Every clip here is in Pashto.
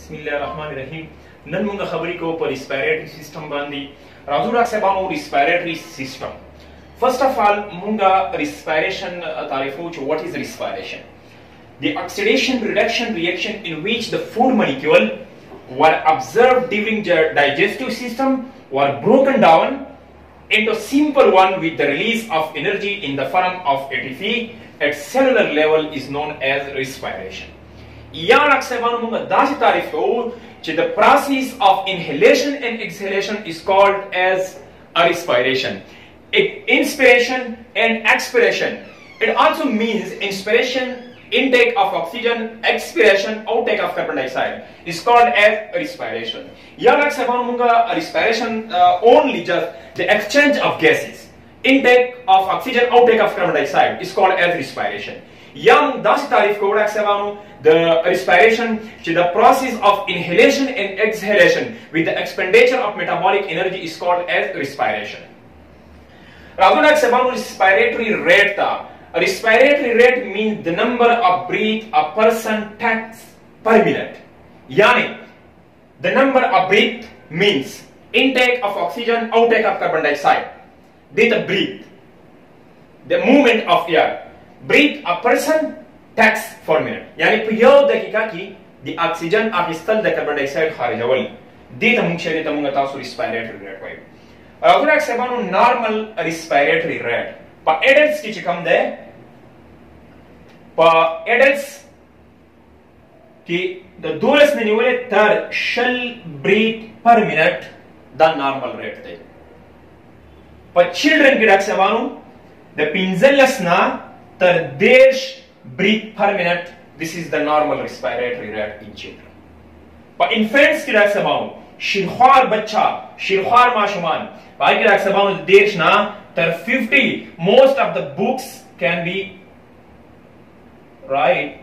बिस्मिल्लाहिर्रहमानिर्रहीम नन मुंगा खबरी को पर रिस्पिरेटरी सिस्टम बांदी राजुरा से Bano respiratory system first of all मुंगा respiration तारीफो जो what is respiration the oxidation reduction reaction in which the food molecule were observed during the digestive system were broken down into simple one with the release of energy in the form of ATP at cellular level is known as respiration. Yanak sevan munga dashi tarif ko the process of inhalation and exhalation is called as a respiration. Inspiration and expiration. It also means inspiration, intake of oxygen, expiration, outtake of carbon dioxide is called as respiration. Yanak sevan munga respiration only just the exchange of gases. Intake of oxygen, outtake of carbon dioxide is called as respiration. Yang das tarif ko the respiration to the process of inhalation and exhalation with the expenditure of metabolic energy is called as respiration. Ragunak sebanu respiratory rate ta. Respiratory rate means the number of breath a person takes per minute. Yani the number of breath means intake of oxygen, outtake of carbon dioxide. The breath, the movement of air, breathe a person takes per minute. यानी पियो दकीका की the oxygen आकिस्तल the carbon dioxide खारिज अवली. दे तमुंशे दे तमुंगा तासु respiratory rate वाई. और अगर एक सेबानु normal respiratory rate. Pa adults की चिकम दे. Pa adults की the दूरस में निवले तर shall breathe per minute the normal rate they. Pa children की डाक सेबानु the pinzellas na तर देश breathe per minute. This is the normal respiratory rate in children. But infants की रख सबाऊं शिरख्वार बच्चा शिरख्वार माशुमान बाकी की रख सबाऊं देश ना तर 50. Most of the books can be right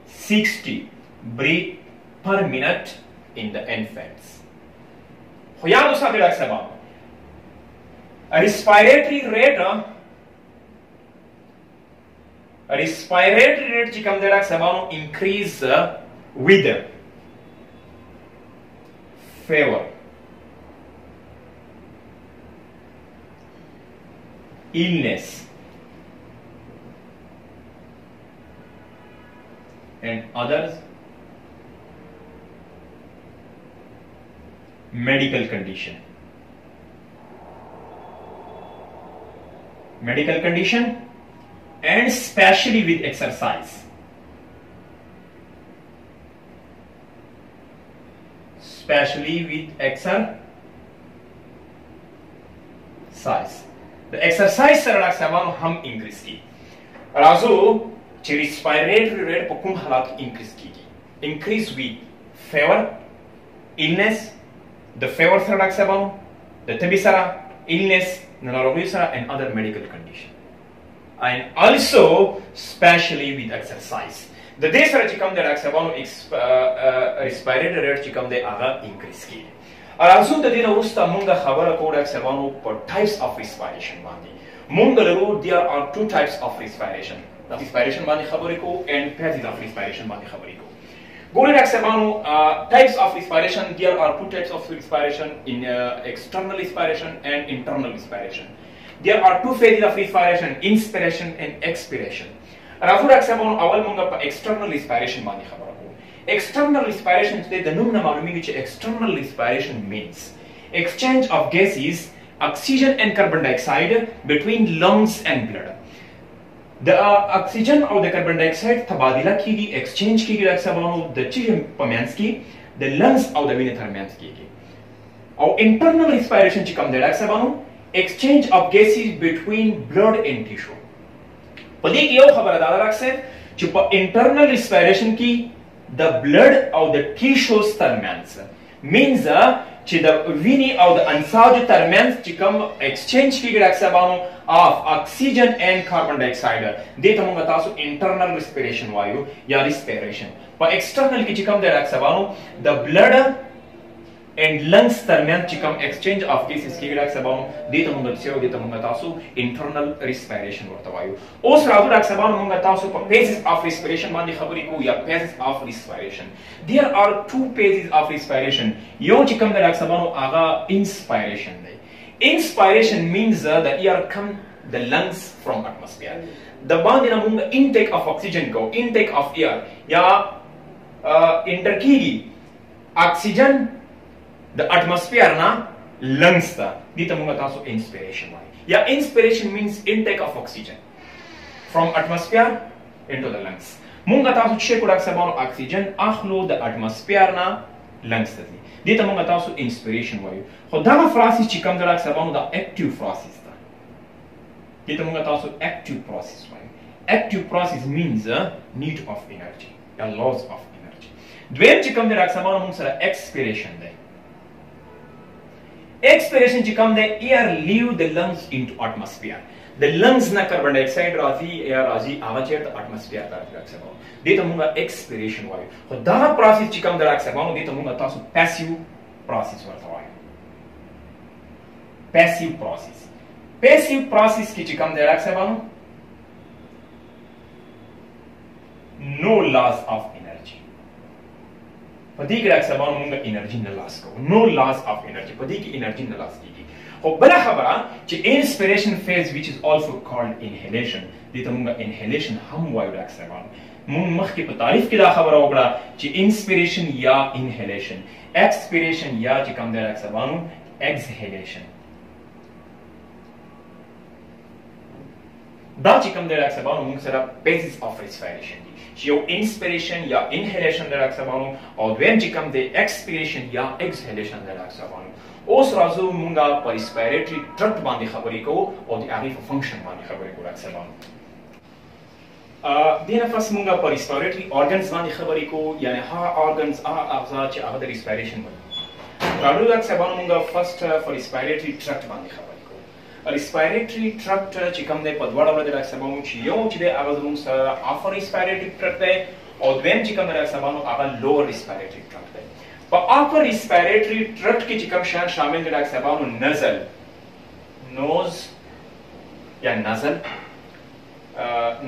60 breathe per minute in the infants. याद उसका की रख सबाऊं respiratory rate respiratory rate चिकम दे रख सबाऊं increase with fever, illness, and others medical condition. Medical condition and especially with exercise. Especially with exercise. The exercise से रखा सामान हम increase की. राजू respiratory rate पकुम हालात increase की. Increase with fever, illness, the fever से रखा सामान, the tebisara, illness, neurologisara, and other medical condition. And also especially with exercise. The days are chikam de raks about respiratory rate chikam de aga increase ki. और आजू the दिन उस्ता मुंगा खबर को रक्स about per types of respiration बांधी. मुंगा लरो there are two types of respiration. Respiration बांधी खबर को and phases of respiration बांधी खबर को. गोले रक्स about types of respiration. There are two types of respiration in external respiration and internal respiration. There are two phases of respiration, inspiration and expiration. Rafu raksabon awal munga pa external respiration bani khabar ko. External respiration today the numna malumi which external respiration means exchange of gases, oxygen and carbon dioxide between lungs and blood. The oxygen or the carbon dioxide tabadila ki exchange ki raksabon the chijim pamyanski, the lungs or the vinitharmyanski ki. Our internal respiration chikam de raksabon exchange of gases between blood and tissue. पदी की यो खबर दादा रख से जो internal respiration की the blood or the tissues termans means कि the vini or the ansaju termans चिकम exchange की रख से Bano of oxygen and carbon dioxide दे तमुंगा तासु internal respiration वायु या respiration पर external की चिकम दे रख से Bano the blood and lungs ترمیان چې کوم exchange of gases کېږي ډاکټر صاحبانو دې ته موږ څه دې ته موږ تاسو internal respiration ورته وایو. اوس راځو ډاکټر صاحبانو موږ تاسو په phases of respiration باندې خبرې کوو یا phases of respiration. There are two phases of respiration. یو چې کوم ډاکټر صاحبانو هغه inspiration دی. Inspiration means the air come the lungs from atmosphere. د باندې نه موږ intake of oxygen کو intake of air یا انټر کیږي اکسیجن د اټموسفیر نه لنګز ته دې ته موږ تاسو انسپیریشن وایي یا انسپیریشن means intake of oxygen from atmosphere into the lungs. موږ تاسو چې کوډاک سبانو اکسیجن اخلو د اټموسفیر نه لنګز ته دې ته موږ تاسو انسپیریشن وایو. خو دا پروسس چې کوم د سبانو د اکټیو پروسس ده دې ته موږ تاسو اکټیو پروسس وایو. اکټیو پروسس means need of energy یا loss of energy. دویم چې کوم د راکسبانو موږ سره ایکسپیریشن دی. ایکسپیریشن چې کوم دی air leave the lungs into atmosphere. د لنګز نه کاربن ډای اکساید راځي یا راځي هغه چیرته اټموسفیر ته راکسبانو دې ته موږ ایکسپیریشن وایو. خو دا پروسس چې کوم د راکسبانو دې ته موږ تاسو پاسیو پروسس ورته وایو. پاسیو پروسس پاسیو پروسس کې چې کوم د راکسبانو no loss of energy. په دې کې راکسبانو موږ انرژي نه لاس کوو. no loss of energy په دې کې انرژي نه لاس کیږي. خو بل خبره چې inspiration phase which is also called inhalation دې ته موږ inhalation هم وایو راکسبانو. موږ مخکې په تعریف کې دا خبره وکړه چې inspiration یا inhalation expiration یا چې کوم دی راکسبانو exhalation. دا چې کوم دی راکسبانو موږ سره phases of respiration دي چې یو inspiration یا inhalation دی راکسبانو او دویم چې کوم دی expiration یا exhalation دی راکسبانو. اوس راځو موږ په respiratory tract باندې خبرې کوو او د هغې په function باندې خبرې کوو راکسبانو. دې نه پس موږ په respiratory organs باندې خبرې کوو یعنې هغه organs هغه اعضا چې هغه د respiration باندې راځو راکسبانو موږ first په respiratory tract باندې خبرې کوو. respiratory tract چې کوم دی په دوه ډوله دی راکسبانو چې یو چې دی هغه زموږ سره upper respiratory tract دی او دویم چې کوم دی راکسبانو هغه lower respiratory tract دی. په upper respiratory tract کې چې کوم شیان شامل دي راکسبانو نزل nose یا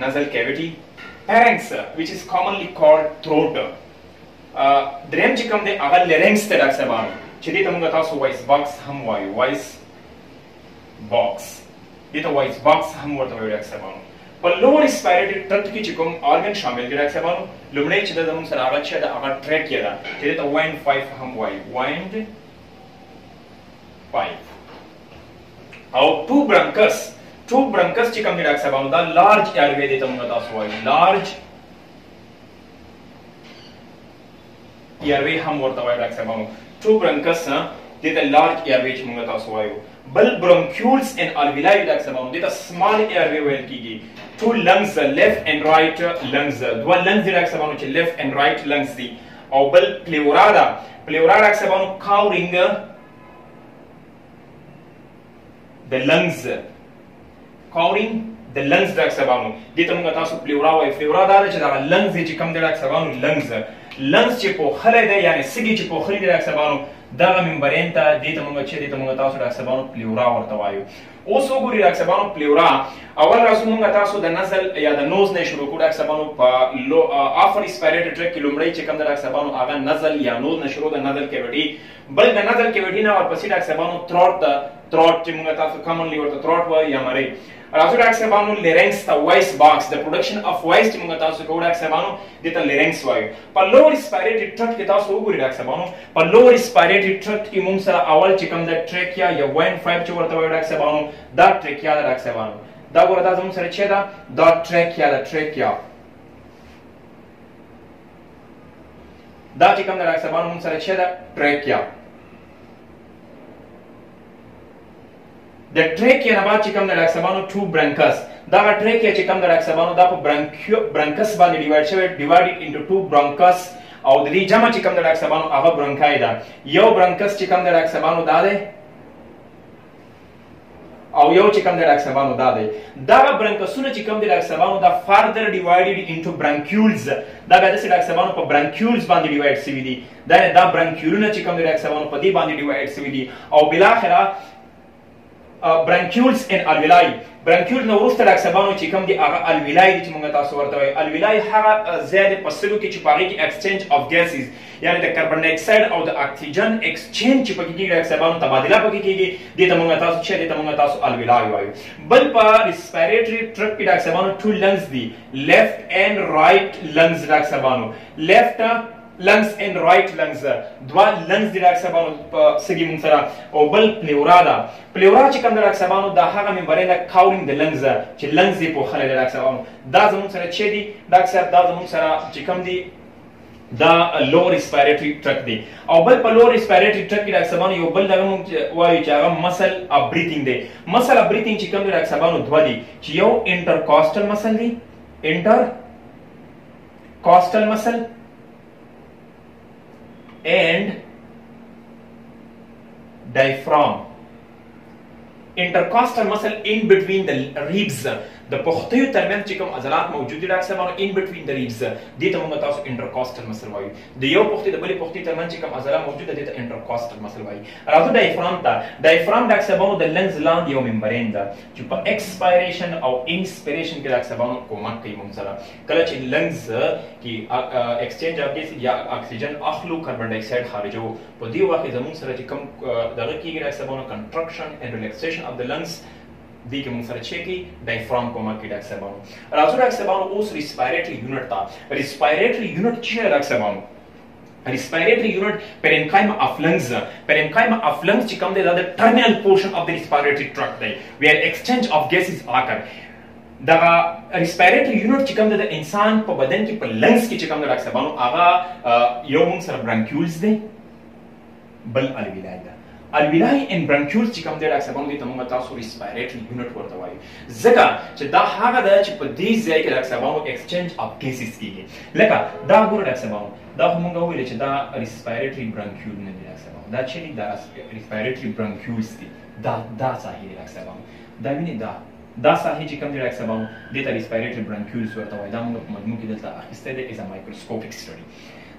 nasal cavity pharynx which is commonly called throat. دریم چې کوم دی هغه larynx ته راکسبانو چې دې ته موږ تاسو voice box هم وایو. voice box دې ته voice box هم ورته وایو راکسبانو. په lower respiratory tract کې چې کوم organ شامل دي راکسبانو لومړی چې د موږ سره هغه چې د هغه trachea ده چې دې ته wind pipe هم وایي. wind pipe او two bronchus چې کوم دي راکسبانو دا large airway دې ته موږ تاسو وایو. large airway هم ورته وایو راکسبانو. two bronchus دې ته large airway چې موږ تاسو وایو. بل bronchioles and alveoli راکسبانو دې ته small airway ویل کیږي. two lungs left and right lungs دوه lungs دي راکسبانو چې left and right lungs دي او بل pleura راکسبانو covering the lungs راکسبانو دې ته موږ تاسو pleura وایو. pleura دا چې دا lungs چې کوم دي راکسبانو lungs چې پوښلی دی یعنې سږي چې پوښلي دي راکسبانو دغه ممبرین ته دې ته موږ تاسو راکسبانو pleura ورته وایو. اوس وګورئ راکسبانو pleura اول راځو موږ تاسو د نزل یا د نوز نه شروع کوو راکسبانو په upper respiratory tract کې لومړی چې کوم د راکسبانو هغه نزل یا نوز نه شروع د نزل cavity بل د نزل cavity نه ورپسې راکسبانو throat چې موږ تاسو commonly ورته throat وایو یا مرۍ. راځو راکسبانو larynx ته voice box د production of voice چې موږ تاسو کوو راکسبانو دې ته larynx وایو. په lower respiratory tract کې تاسو وګورئ راکسبانو په lower respiratory tract کې موږ سره اول چې کوم د trachea یا wind pipe چې ورته وایو راکسبانو دا trachea ده راکسبانو. دا ګوره دا زموږ سره چې ده دا trachea دا چې کوم د راکسبانو موږ سره چې ده trachea. د trachea نه بعد چې کوم د راکسبانو two bronchus دا trachea چې کوم د راکسبانو دا په bronchus باندې divided into two bronchus او د دې جمع چې کوم د راکسبانو هغه bronchi ده. یو bronchus چې کوم د راکسبانو دا ده او یو چې کوم د ډاکټر صاحبانو دا دی دغه برانکسونه چې کوم د ډاکټر صاحبانو دا فردر ډیوایډډ انټو برانکیولز دا بیا داسې ډاکټر صاحبانو په برانکیولز باندې ډیوایډ شوي دي دا برانکیولونه چې کوم د ډاکټر صاحبانو په دې باندې ډیوایډ شوي دي او بالاخره برانکیولز ان الویلای برانکیول نو وروسته ډاکټر صاحبانو چې کوم دي هغه الویلای دي چې موږ تاسو ورته وایو الویلای هغه ځای دی په سږو کې چې په هغې کې ایکسچینج اف ګیسز یعنې د کاربن ډای اکساید او د اکسیجن ایکسچینج چې پکې کېږي ډاکټر صاحبانو تبادله پکې کېږي دې ته موږ تاسو چې دې ته موږ تاسو الویلای وایو بل په ریسپیریټري ټرک کې ډاکټر صاحبانو ټو لنګز دي لیفټ اینډ رائټ لنګز ډاکټر صاحبانو لیفټ lungs and right lungs دوا lungs د ډاکټر صاحبانو په سږي مونږ سره او بل پلیورا ده پلیورا چې کوم د ډاکټر صاحبانو دا هغه ممبرین ده کاولینګ د lungs چې lungs یې پوښلی د ډاکټر صاحبانو دا زموږ سره چې دي ډاکټر صاحب دا زموږ سره چې کوم دي دا لو ریسپیریټري ټرک دی او بل په لو ریسپیریټري ټرک کې ډاکټر صاحبانو یو بل دغه مونږ وایو چې هغه مسل اف بریثینګ دی مسل اف بریثینګ چې کوم دی ډاکټر صاحبانو دوه دي چې یو انټرکاسټل مسل دی انټرکاسټل مسل and diaphragm intercostal muscle in between the ribs د پښتیو ترمنځ چې کوم عضلات موجود دي ډاکټر صاحبانو ان بټوین د ریبز دې ته موږ تاسو انټرکاسټل مسل وایو د یو پښتۍ د بلې پښتۍ ترمنځ چې کوم عضله موجوده دي ته انټرکاسټل مسل وایي راځو ډایفرام ته ډایفرام ډاکټر صاحبانو د لنګز لاندې یو ممبرین ده چې په ایکسپایریشن او انسپیریشن کې ډاکټر صاحبانو کومک کوي موږ سره کله چې لنګز کې ایکسچینج اف ګیس یا اکسیجن اخلو کاربن ډای اکساید خارجو په دې وخت زموږ سره چې کوم دغه کېږي ډاکټر صاحبانو کنټرکشن اینڈ ریلیکسیشن اف د لنګز دې کې موږ سره چې کې ډایفرام کومک کوي ډاکټر صاحبانو راځو ډاکټر صاحبانو اوس ریسپیریټري یونټ ته ریسپیریټري یونټ چې ډاکټر صاحبانو respiratory unit parenchyma of lungs چې کوم دی دا د terminal portion of the respiratory tract دی where exchange of gases occur دا respiratory unit چې کوم دی د انسان په بدن کې په لنګز کې چې کوم دی ډاکټر صاحبانو هغه یو موږ سره برانکیولز دی بل الویلای ده الویلای ان برانکیولز چې کوم دی ډاکټر صاحبانو دې ته موږ تاسو ریسپیریټري یونټ ورته وایو ځکه چې دا هغه ده چې په دې ځای کې ډاکټر صاحبانو ایکسچینج اف ګیسز کېږي لکه دا ګوره ډاکټر صاحبانو دا خو موږ وویل چې دا ریسپیریټري برانکیول نه دی ډاکټر صاحبانو دا چې دي دا ریسپیریټري برانکیولز دي دا ساحې دی ډاکټر صاحبانو دا وینې دا ساحې چې کوم دی ډاکټر صاحبانو دې ته ریسپیریټري برانکیولز ورته وایي دا موږ په مجموع کې دلته اخیستی دی از ا مایکروسکوپیک سټډي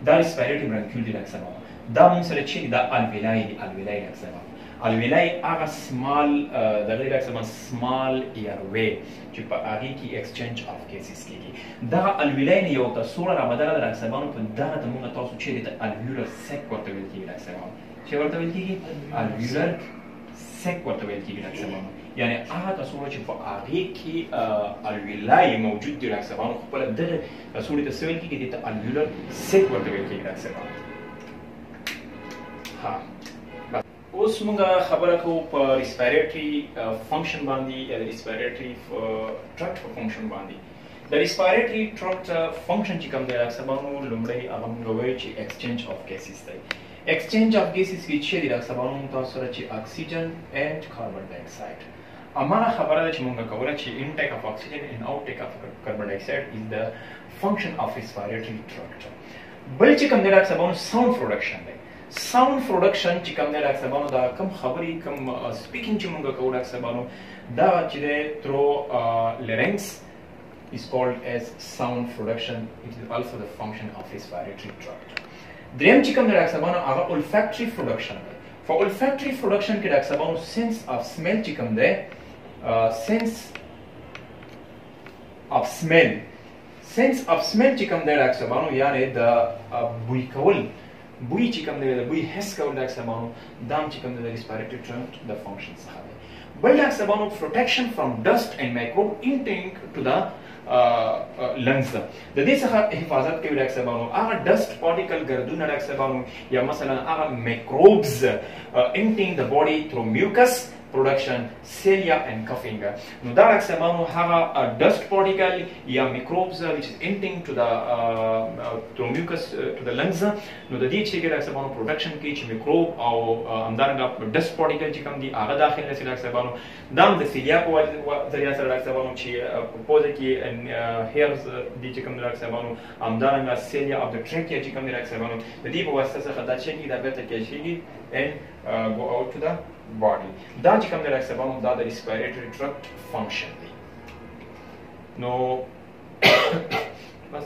دا ریسپیریټري برانکیول دی ډاکټر صاحبانو دا موږ سره چې دا الویلای دی الویلای ډاکټر صاحبانو الویلای هغه سمال دغه ډاکټر صاحبانو سمال ایروی چې په هغې کې ایکسچینج اف ګیسز کېږي دغه الویلای نه یو کڅوړه رابدله ده ډاکټر صاحبانو په دغه ته موږ تاسو چې دې ته الویولر سیک ورته ویل کېږي ډاکټر صاحبانو چې ورته ویل کېږي الویولر سیک ورته ویل کېږي ډاکټر صاحبانو یعنې هغه کڅوړه چې په هغې کې الویلای موجود دي ډاکټر صاحبانو خپله دغه کڅوړې ته څه ویل کېږي دې ته الویولر سیک ورته ویل کېږي ډاکټر صاحبانو ها اوس موږ خبره کوو په ریسپیریټري فنکشن باندې یا د ریسپیریټري ټرکټ په فنکشن باندې د ریسپیریټري ټرکټ فنکشن چې کوم دی ډاکټر صاحبانو لومړی هغه موږ وایو چې ایکسچینج اف ګیسز دی ایکسچینج اف ګیسز کې چې دی ډاکټر صاحبانو تاسو سره چې اکسیجن اینډ کاربن ډای اکساید امانه خبره ده چې موږ کوله چې انټیک اف اکسیجن اینډ آوټټیک اف کاربن ډای اکساید از د فنکشن اف ریسپیریټري ټرکټ بل چې کوم دی ډاکټر صاحبانو ساوند پروډکشن دی ساوند پروډکشن چې کوم دی ډاکټر صاحبانو دا کوم خبرې کوم سپیکینګ چې موږ کوو ډاکټر صاحبانو دا چې دی تھرو larynx is called as sound production. It is also the function of respiratory tract. دریم چې کوم دی ډاکټر صاحبانو هغه olfactory production دی for olfactory production کې ډاکټر صاحبانو sense of smell چې کوم دی sense of smell چې کوم دی ډاکټر صاحبانو یعنې د بوی کول بوی چې کوم دی د بوی حس کول ډاکټر صاحبانو دا هم چې کوم دی د ریسپیریټري ټرکټ د فنکشن څخه دی بل ډاکټر صاحبانو پروټیکشن فرام ډسټ اینډ میکروب انټینګ ټو د لنګز د دې څخه حفاظت کوي ډاکټر صاحبانو هغه ډسټ پارټیکل ګردونه ډاکټر صاحبانو یا مثلا هغه میکروبز انټینګ د باډي تھرو میوکس production cilia and coughing نو دا ډاکټر صاحبانو هغه ډسټ پارټیکل یا میکروبز which is entering to the through mucus to the lungs نو د دې چې ډاکټر صاحبانو پروډکشن کې چې میکروب او همدارنګه ډسټ پارټیکل چې کوم دي هغه داخل نشي ډاکټر صاحبانو دا د سیلیا په ذریعہ سره ډاکټر صاحبانو چې په پوزه کې هیرز دي چې کوم ډاکټر صاحبانو همدارنګه سیلیا اف د ټریکیا چې کوم ډاکټر صاحبانو د دې په واسطه څخه دا چې دا بیرته کې شي and go out to the body دا چې کوم دی ډاکټر صاحب دا د ریسپیریټري ټرکټ فنکشن دی نو بس